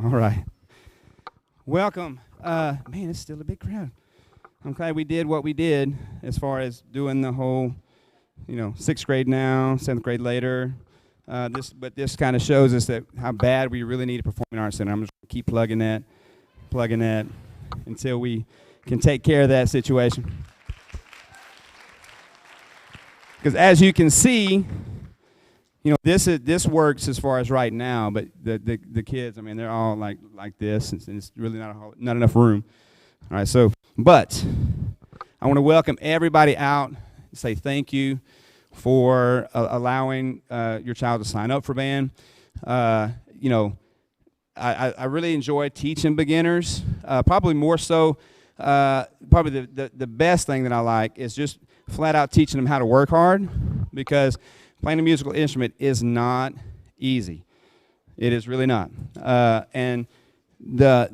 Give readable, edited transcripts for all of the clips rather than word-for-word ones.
All right. Welcome. Man, it's still a big crowd. I'm glad we did what we did as far as doing the whole, sixth grade now, seventh grade later. But this kind of shows us that how bad we really need a performing arts center. I'm just going to keep plugging that until we can take care of that situation. Because as you can see, this works as far as right now, but the kids, I mean, they're all like this, and it's really not enough room. All right, but I want to welcome everybody out and say thank you for allowing your child to sign up for band. I really enjoy teaching beginners. Probably more so, probably the best thing that I like is just flat out teaching them how to work hard, because playing a musical instrument is not easy. It is really not. And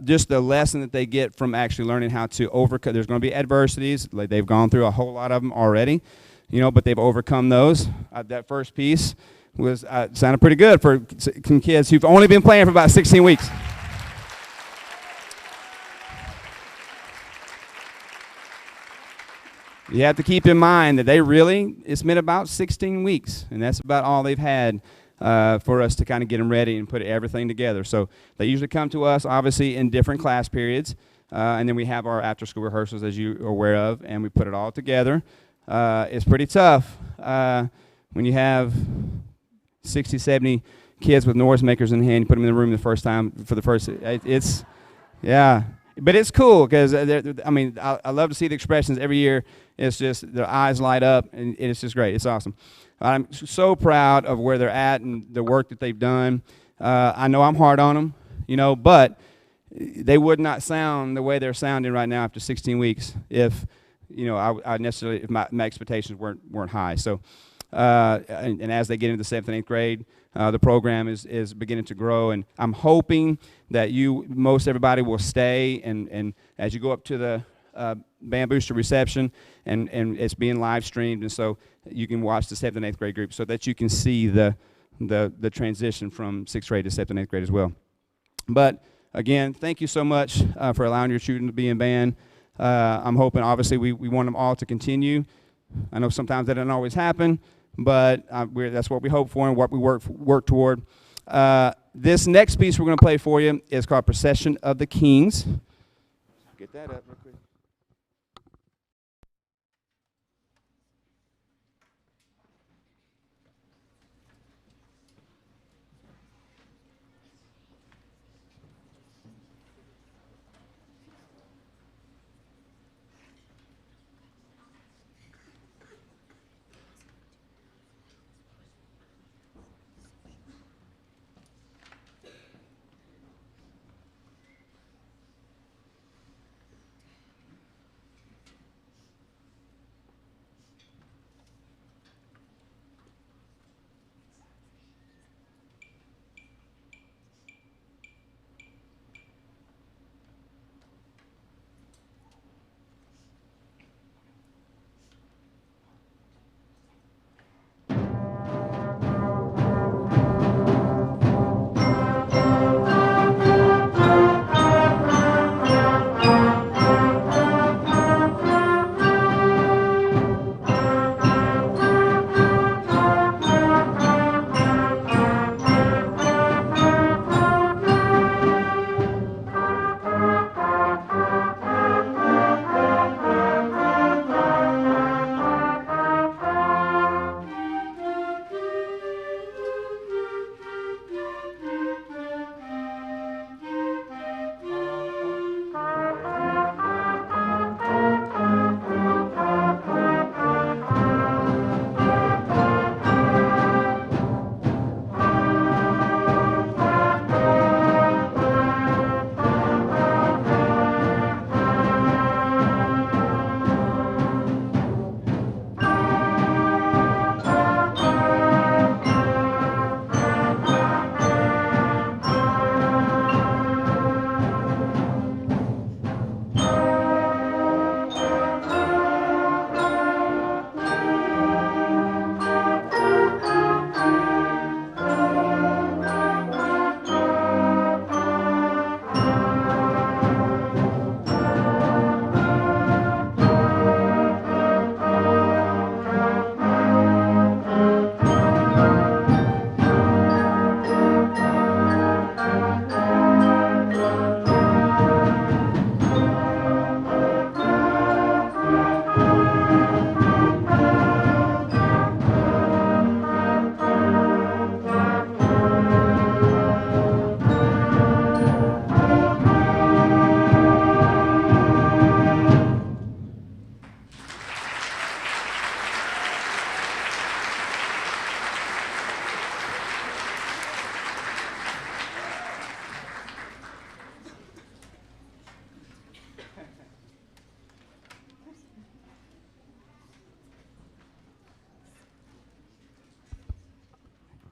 just the lesson that they get from actually learning how to overcome, there's going to be adversities. Like they've gone through a whole lot of them already, but they've overcome those. That first piece was sounded pretty good for some kids who've only been playing for about 16 weeks. You have to keep in mind that it's been about 16 weeks, and that's about all they've had for us to kind of get them ready and put everything together. So they usually come to us, obviously, in different class periods, and then we have our after-school rehearsals, as you are aware of, and we put it all together. It's pretty tough when you have 60, 70 kids with noisemakers in hand. You put them in the room yeah. But it's cool because, I love to see the expressions every year. It's just their eyes light up, and it's just great. It's awesome. I'm so proud of where they're at and the work that they've done. I know I'm hard on them, but they would not sound the way they're sounding right now after 16 weeks if, if my expectations weren't high. So, and as they get into the 7th and 8th grade, the program is beginning to grow, and I'm hoping that most everybody will stay, and as you go up to the Band Booster reception, and it's being live streamed, and so you can watch the 7th and 8th grade group so that you can see the transition from 6th grade to 7th and 8th grade as well. But again, thank you so much for allowing your children to be in band. I'm hoping, obviously, we want them all to continue. I know sometimes that doesn't always happen, but that's what we hope for and what we work toward. This next piece we're going to play for you is called Procession of the Kings. Get that up real quick.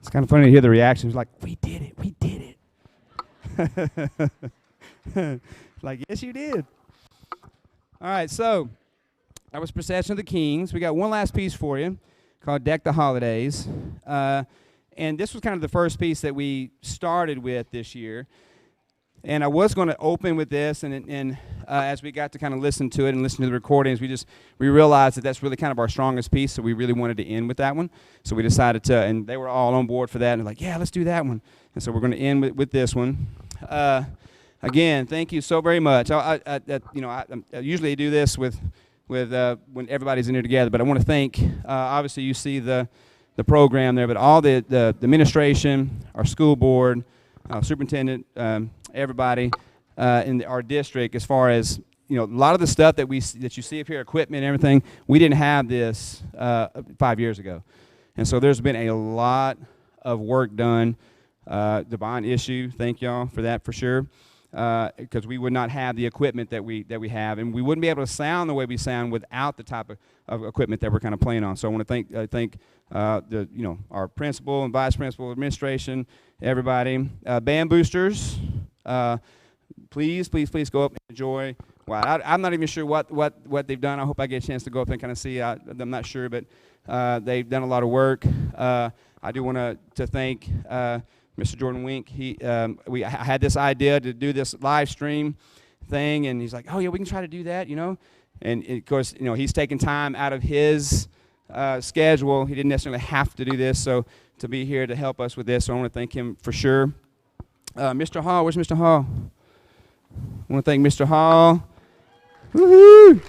It's kind of funny to hear the reactions. Like, we did it. We did it. Like, yes, you did. All right, so that was Procession of the Kings. We got one last piece for you called Deck the Holidays. And this was kind of the first piece that we started with this year. And I was going to open with this, and as we got to kind of listen to it and listen to the recordings, we realized that that's really kind of our strongest piece, so we really wanted to end with that one. So we decided to, and they were all on board for that, and they're like, yeah, let's do that one. And so we're going to end with this one. Again, thank you so very much. I usually do this with when everybody's in here together, but I want to thank, obviously you see the program there, but all the administration, our school board, superintendent, everybody in our district, as far as, a lot of the stuff that you see up here, equipment and everything, we didn't have this 5 years ago. And so there's been a lot of work done. The bond issue, thank y'all for that for sure, because we would not have the equipment that we have, and we wouldn't be able to sound the way we sound without the type of equipment that we're kind of playing on. So I want to thank our principal and vice principal, administration, everybody, band boosters. Please go up and enjoy. Wow, I'm not even sure what they've done. I hope I get a chance to go up and kind of see. I'm not sure, but they've done a lot of work. I do want to thank Mr. Jordan Wink. I had this idea to do this live stream thing, and he's like, oh yeah, we can try to do that, And of course, he's taking time out of his schedule. He didn't necessarily have to do this, so to be here to help us with this, so I want to thank him for sure. Mr. Hall, where's Mr. Hall? I want to thank Mr. Hall. Woohoo!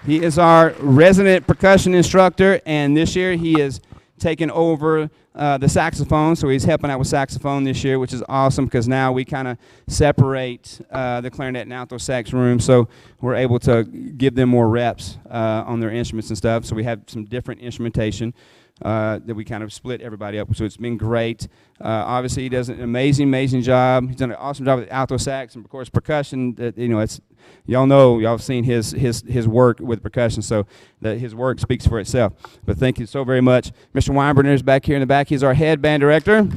He is our resident percussion instructor, and this year he is taking over the saxophone, so he's helping out with saxophone this year, which is awesome because now we kind of separate the clarinet and alto sax room, so we're able to give them more reps on their instruments and stuff. So we have some different instrumentation that we kind of split everybody up. So it's been great. Obviously, he does an amazing job. He's done an awesome job with alto sax and, of course, percussion. It's y'all have seen his work with percussion, so his work speaks for itself. But thank you so very much. Mr. Weinberger is back here in the back. He's our head band director.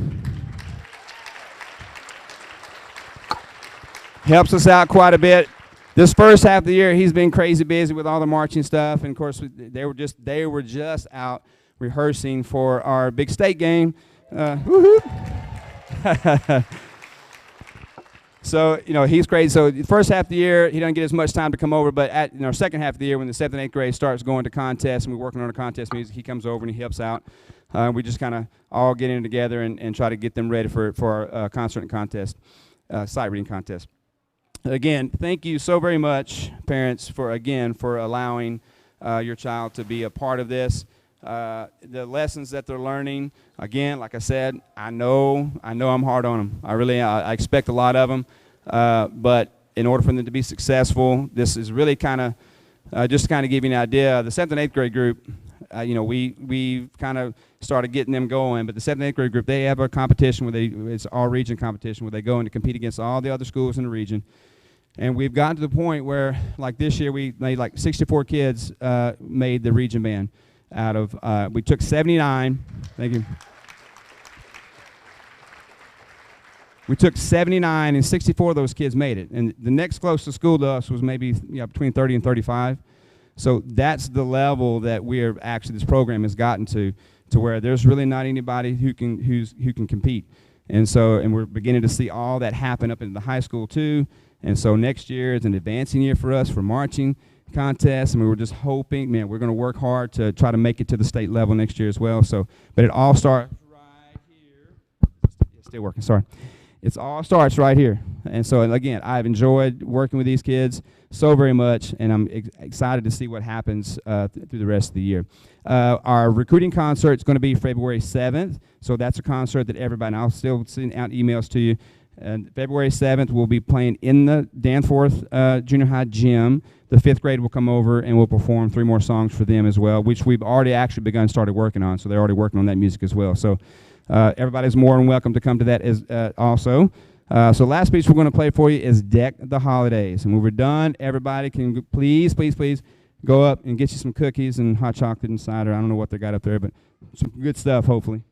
Helps us out quite a bit. This first half of the year, he's been crazy busy with all the marching stuff, and of course, they were just out rehearsing for our big state game. Woohoo! So, he's crazy. So the first half of the year, he doesn't get as much time to come over, but in our second half of the year, when the 7th and 8th grade starts going to contests and we're working on a contest music, he comes over and he helps out. We just kind of all get in together and try to get them ready for our concert and contest, sight reading contest. Again, thank you so very much, parents, for allowing your child to be a part of this. The lessons that they're learning, again, like I said, I know I'm hard on them. I expect a lot of them, but in order for them to be successful, this is really kind of just to kind of give you an idea. The 7th and 8th grade group, we kind of started getting them going, but the 7th and 8th grade group, they have a competition where it's all region competition where they go in to compete against all the other schools in the region. And we've gotten to the point where, like this year, we made like 64 kids made the region band. Out of, we took 79, thank you. We took 79 and 64 of those kids made it. And the next closest school to us was maybe between 30 and 35. So that's the level that this program has gotten to where there's really not anybody who can compete. And we're beginning to see all that happen up in the high school too. And so next year is an advancing year for us for marching contest, and we were just hoping, we're going to work hard to try to make it to the state level next year as well. So, but it all starts right here. It's still working, sorry. It all starts right here. And so, again, I've enjoyed working with these kids so very much, and I'm excited to see what happens through the rest of the year. Our recruiting concert is going to be February 7th, so that's a concert that everybody, and I'll still send out emails to you. And February 7th, we'll be playing in the Danforth Junior High gym. The 5th grade will come over and we'll perform 3 more songs for them as well, which we've already actually started working on. So they're already working on that music as well. So everybody's more than welcome to come to that also. So last piece we're going to play for you is Deck the Holidays. And when we're done, everybody can please go up and get you some cookies and hot chocolate and cider. I don't know what they got up there, but some good stuff, hopefully.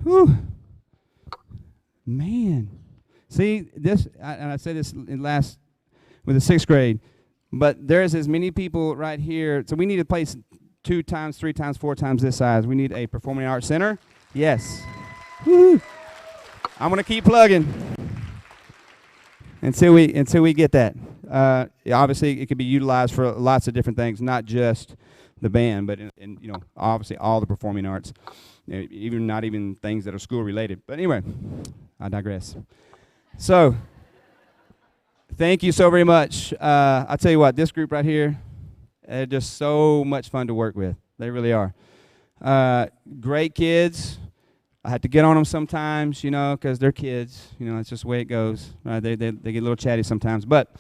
Whew. Man. See, and I said this in last with the 6th grade, but there's as many people right here. So we need a place 2 times, 3 times, 4 times this size. We need a performing arts center. Yes. Woo. I'm gonna keep plugging until we get that. Obviously, it could be utilized for lots of different things, not just the band, but in obviously all the performing arts, even not even things that are school related. But anyway, I digress. So, thank you so very much. I'll tell you what, this group right here, they're just so much fun to work with. They really are. Great kids. I have to get on them sometimes, because they're kids. It's just the way it goes. They get a little chatty sometimes. But,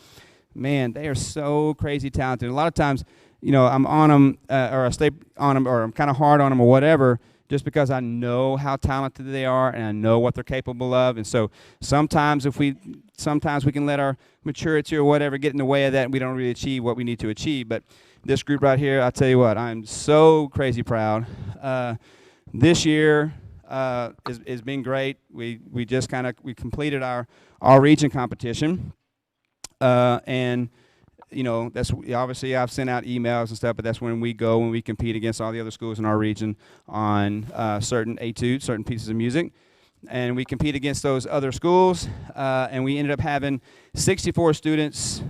man, they are so crazy talented. A lot of times, I'm on them, or I stay on them, or I'm kind of hard on them or whatever, just because I know how talented they are and I know what they're capable of. And so sometimes we can let our maturity or whatever get in the way of that, and we don't really achieve what we need to achieve. But this group right here, I tell you what, I'm so crazy proud. This year has been great. We just we completed our region competition, and that's obviously I've sent out emails and stuff, but that's when we compete against all the other schools in our region on certain etudes, certain pieces of music, and we compete against those other schools, and we ended up having 64 students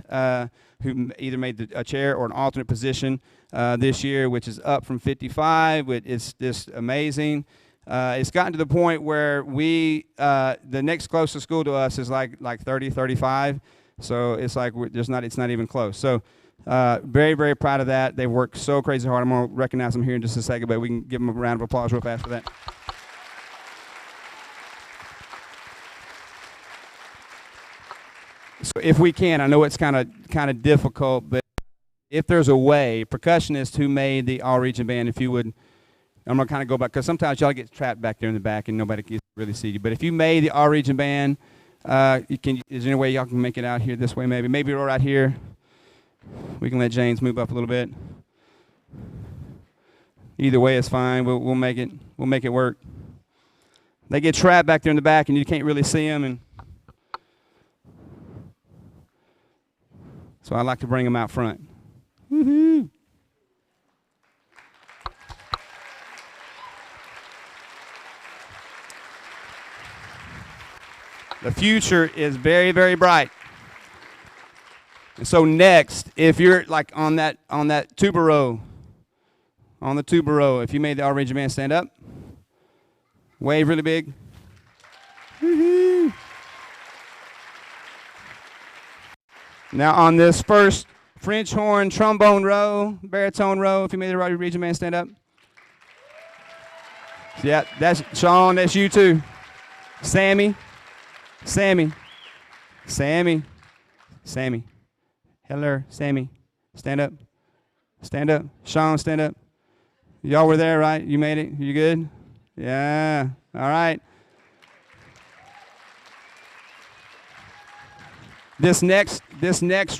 who either made a chair or an alternate position this year, which is up from 55. It's just amazing. It's gotten to the point where the next closest school to us is like 30, 35. So it's like it's not even close. So very, very proud of that. They worked so crazy hard. I'm going to recognize them here in just a second, but we can give them a round of applause real fast for that. So if we can, I know it's kind of difficult, but if there's a way, percussionists who made the all-region band, if you would, I'm going to kind of go back, because sometimes y'all get trapped back there in the back and nobody can really see you. But if you made the all-region band, is there any way y'all can make it out here this way maybe right here? We can let James move up a little bit. Either way is fine. We'll make it work. They get trapped back there in the back and you can't really see them, and so I like to bring them out front. Woohoo! The future is very, very bright. And so next, if you're like on that tuba row, if you made the all-region band, stand up. Wave really big. Woo-hoo. Now on this first French horn, trombone row, baritone row, if you made the all-region band, stand up. Yeah, that's Sean, that's you too. Sammy. Hello, Sammy. Stand up. Sean, stand up. Y'all were there, right? You made it? You good? Yeah. All right. This next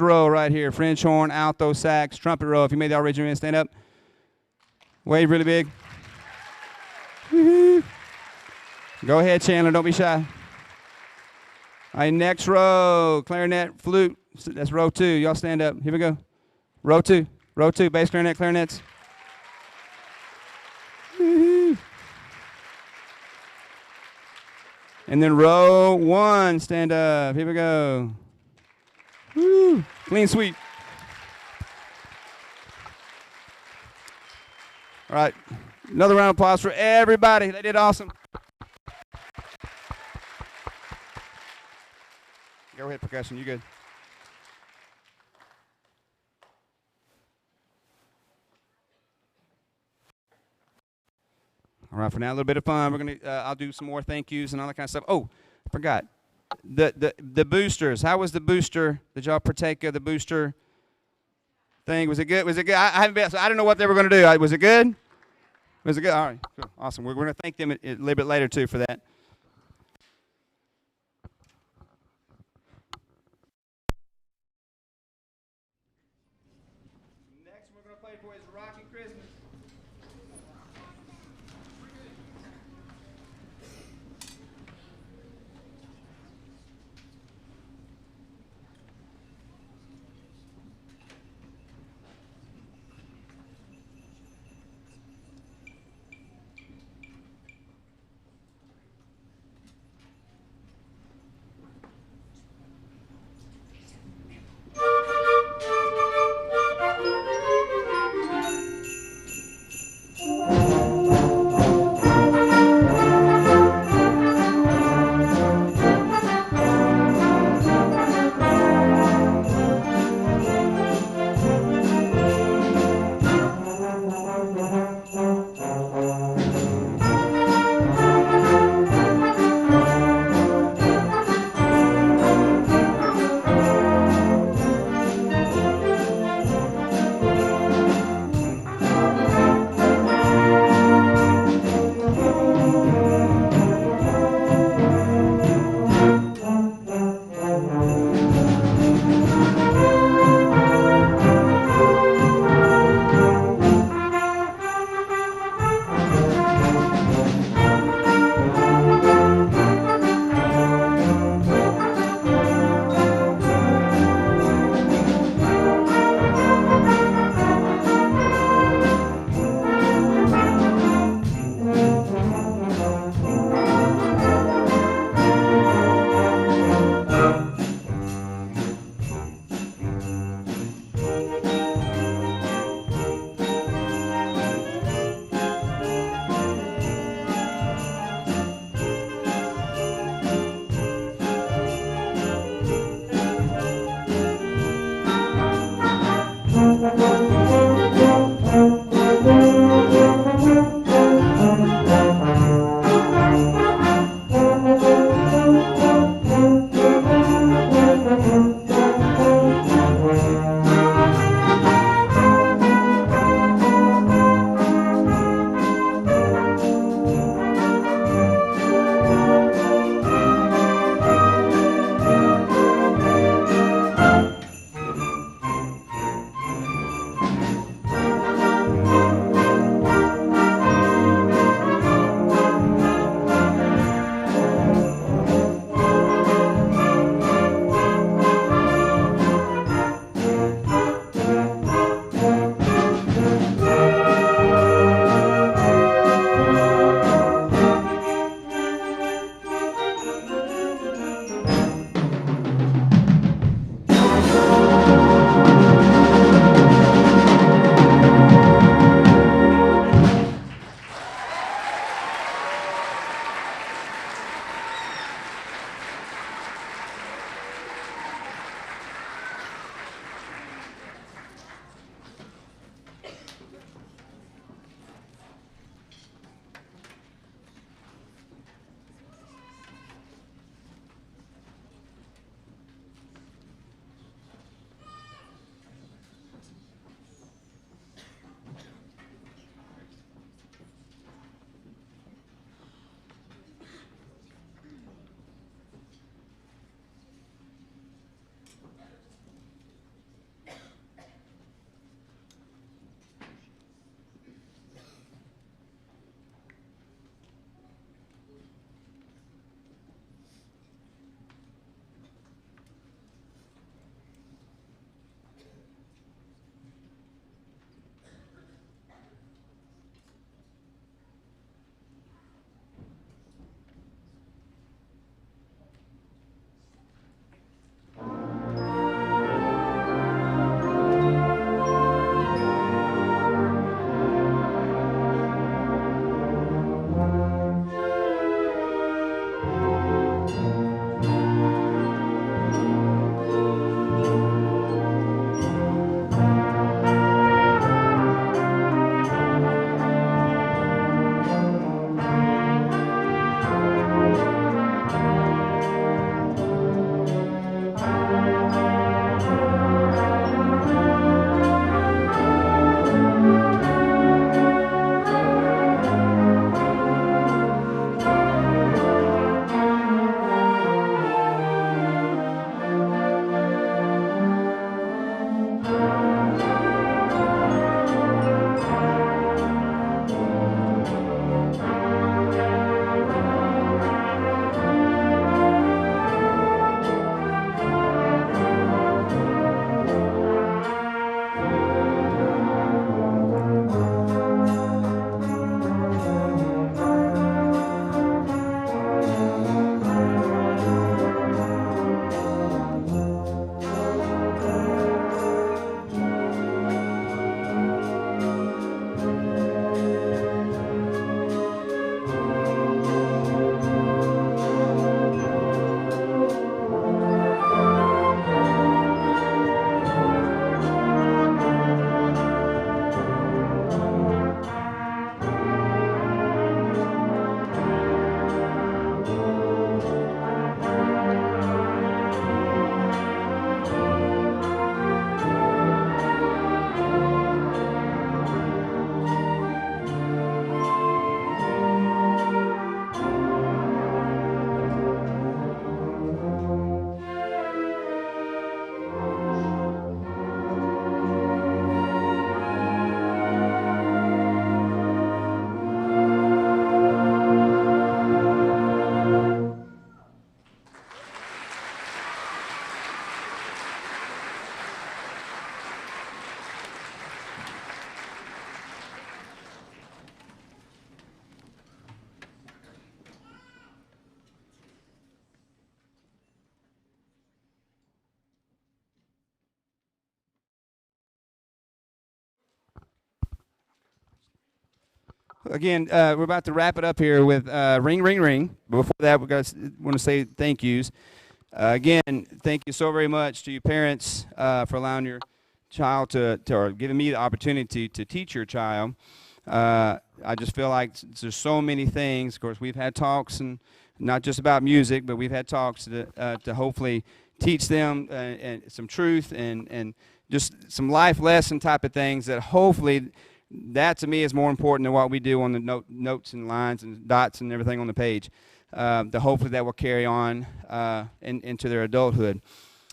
row right here, French horn, alto sax, trumpet row. If you made the all-region band, stand up. Wave really big. Woo-hoo. Go ahead, Chandler. Don't be shy. All right, next row, clarinet, flute. That's row 2. Y'all stand up. Here we go. Row 2, bass clarinet, clarinets. Woo-hoo. And then row 1, stand up. Here we go. Woo. Clean sweep. All right, another round of applause for everybody. They did awesome. Go ahead, percussion. You good? All right, for now, a little bit of fun. We're gonna. I'll do some more thank yous and all that kind of stuff. Oh, I forgot. The boosters. How was the booster? Did y'all partake of the booster thing? Was it good? I haven't been. So I didn't know what they were gonna do. Was it good? Was it good? All right, cool, awesome. We're gonna thank them a little bit later too for that. Again, we're about to wrap it up here with Ring, Ring, Ring. But before that, we want to say thank yous. Again, thank you so very much to you parents for allowing your child or giving me the opportunity to teach your child. I just feel like there's so many things. Of course, we've had talks, and not just about music, but we've had talks to hopefully teach them and some truth and just some life lesson type of things that hopefully, that to me is more important than what we do on the notes and lines and dots and everything on the page. Hopefully that will carry on into their adulthood.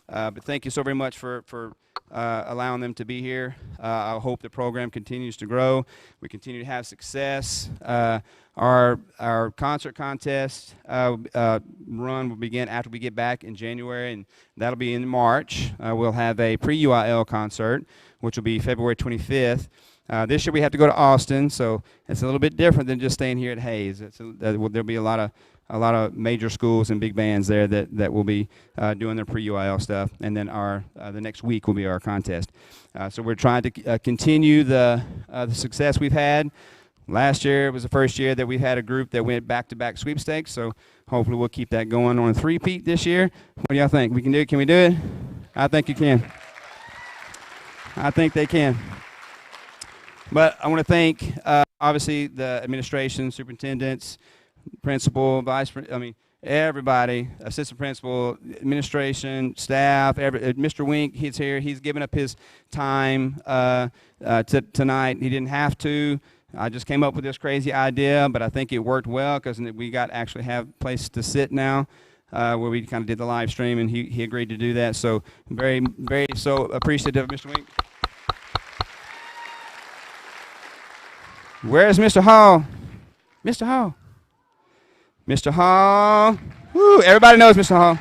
But thank you so very much for allowing them to be here. I hope the program continues to grow. We continue to have success. Our concert contest run will begin after we get back in January, and that'll be in March. We'll have a pre-UIL concert, which will be February 25th. This year we have to go to Austin, so it's a little bit different than just staying here at Hayes. There'll be a lot of major schools and big bands there that will be doing their pre-UIL stuff, and then the next week will be our contest. So we're trying to continue the success we've had. Last year, it was the first year that we had a group that went back-to-back sweepstakes, so hopefully we'll keep that going on a three-peat this year. What do y'all think? We can do it? Can we do it? I think you can. I think they can. But I want to thank, obviously, the administration, superintendents, principal, everybody, assistant principal, administration, staff, Mr. Wink, he's here. He's given up his time tonight. He didn't have to. I just came up with this crazy idea, but I think it worked well because we actually have a place to sit now where we kind of did the live stream, and he agreed to do that. So very, very so appreciative of Mr. Wink. Where's Mr. Hall? Mr. Hall. Mr. Hall. Woo, everybody knows Mr. Hall.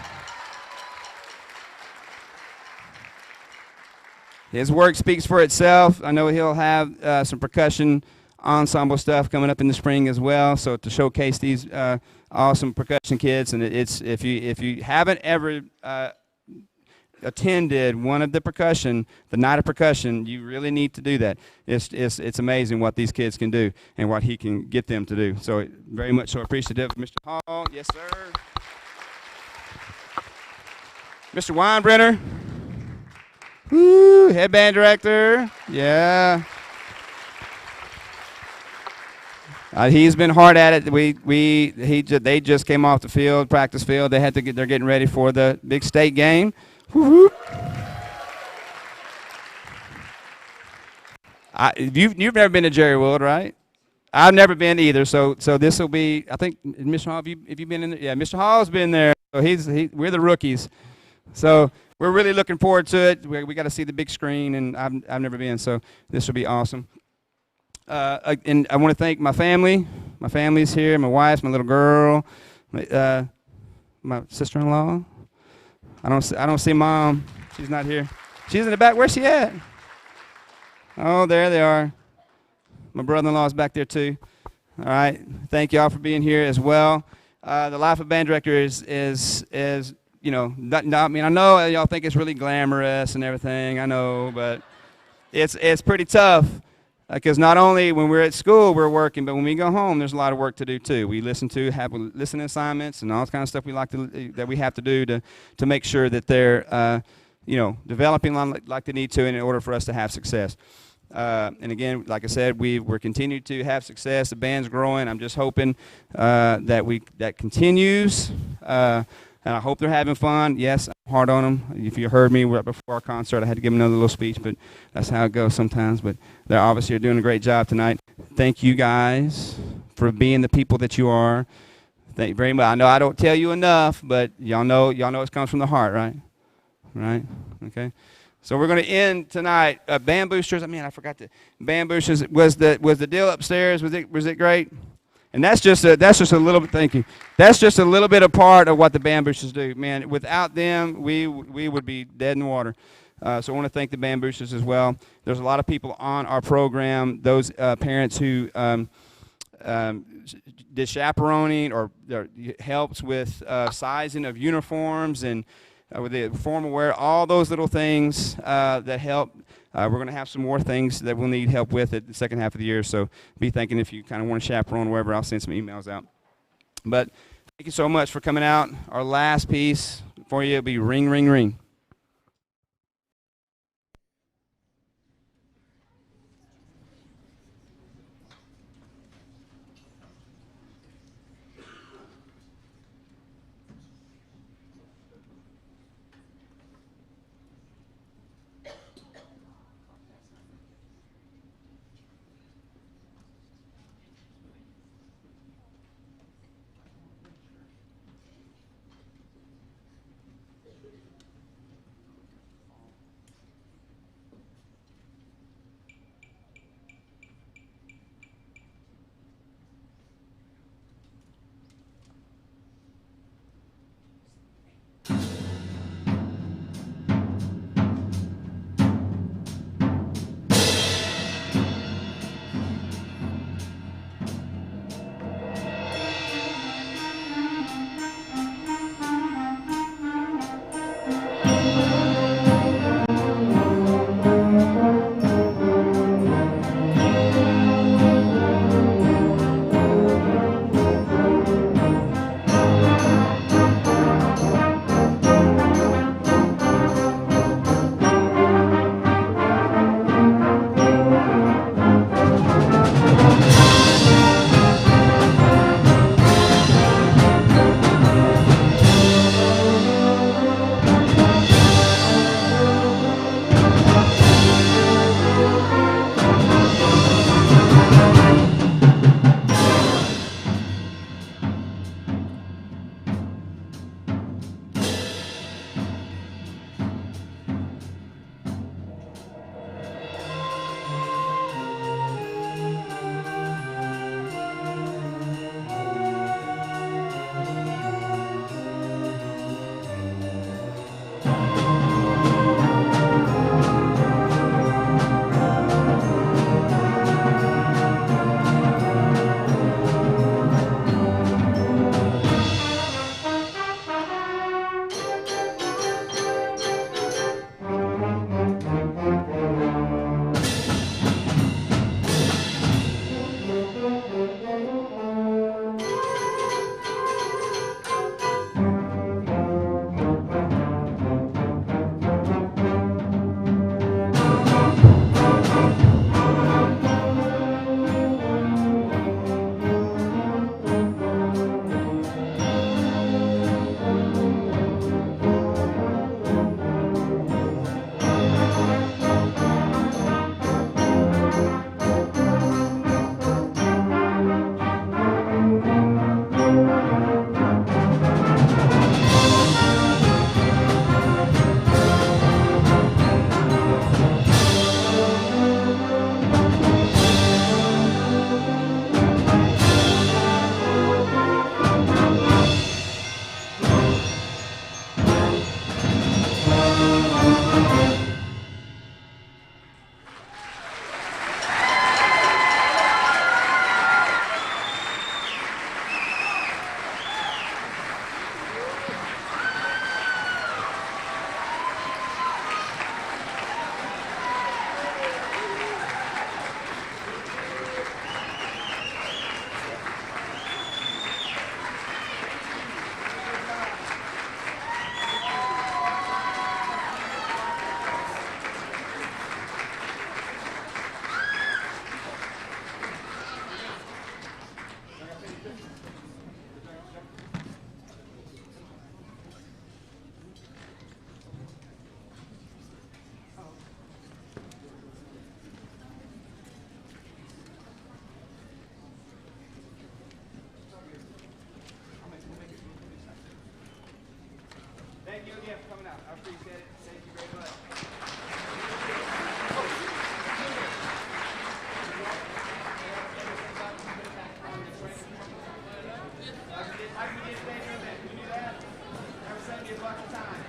His work speaks for itself. I know he'll have some percussion ensemble stuff coming up in the spring as well. So to showcase these awesome percussion kids, and it's if you haven't ever attended one of the night of percussion, you really need to do that. It's amazing what these kids can do and what he can get them to do. So very much so appreciative of Mr. Hall. Yes, sir. Mr. Weinbrenner. Woo, headband director. Yeah. He's been hard at it. They just came off the field, practice field. They're getting ready for the big state game. Woo-hoo. You've never been to Jerry Wood, right? I've never been either. So this will be. I think Mr. Hall. Have you been in there? Yeah, Mr. Hall's been there. So we're the rookies. So we're really looking forward to it. We got to see the big screen, and I've never been. So this will be awesome. And I want to thank my family. My family's here. My wife, my little girl, my sister-in-law. I don't see Mom. She's not here. She's in the back. Where's she at? Oh, there they are. My brother-in-law is back there too. All right. Thank you all for being here as well. The life of band director is I know y'all think it's really glamorous and everything. I know, but it's pretty tough. Because not only when we're at school we're working, but when we go home there's a lot of work to do too. We have listening assignments and all this kind of stuff that we have to do to make sure that they're developing like they need to in order for us to have success. And again, like I said, we're continuing to have success. The band's growing. I'm just hoping that continues. And I hope they're having fun. Yes, I'm hard on them. If you heard me right before our concert, I had to give them another little speech, but that's how it goes sometimes. But they're obviously doing a great job tonight. Thank you guys for being the people that you are. Thank you very much. I know I don't tell you enough, but y'all know it comes from the heart, right? Right? Okay. So we're going to end tonight. Band boosters. I forgot to. Band boosters was the deal upstairs. Was it great? And that's just a little bit. Thank you. That's just a little bit of part of what the band boosters do, man. Without them, we would be dead in the water. So I want to thank the band boosters as well. There's a lot of people on our program. Those parents who did chaperoning or helps with sizing of uniforms and with the formal wear, all those little things that help. We're going to have some more things that we'll need help with at the second half of the year, so be thinking if you kind of want to chaperone or wherever, I'll send some emails out. But thank you so much for coming out. Our last piece for you will be Ring, Ring, Ring. Thank you again for coming out. I appreciate it. Thank you very much. I can get later in that. Can you do that? Every Sunday, a bunch of time.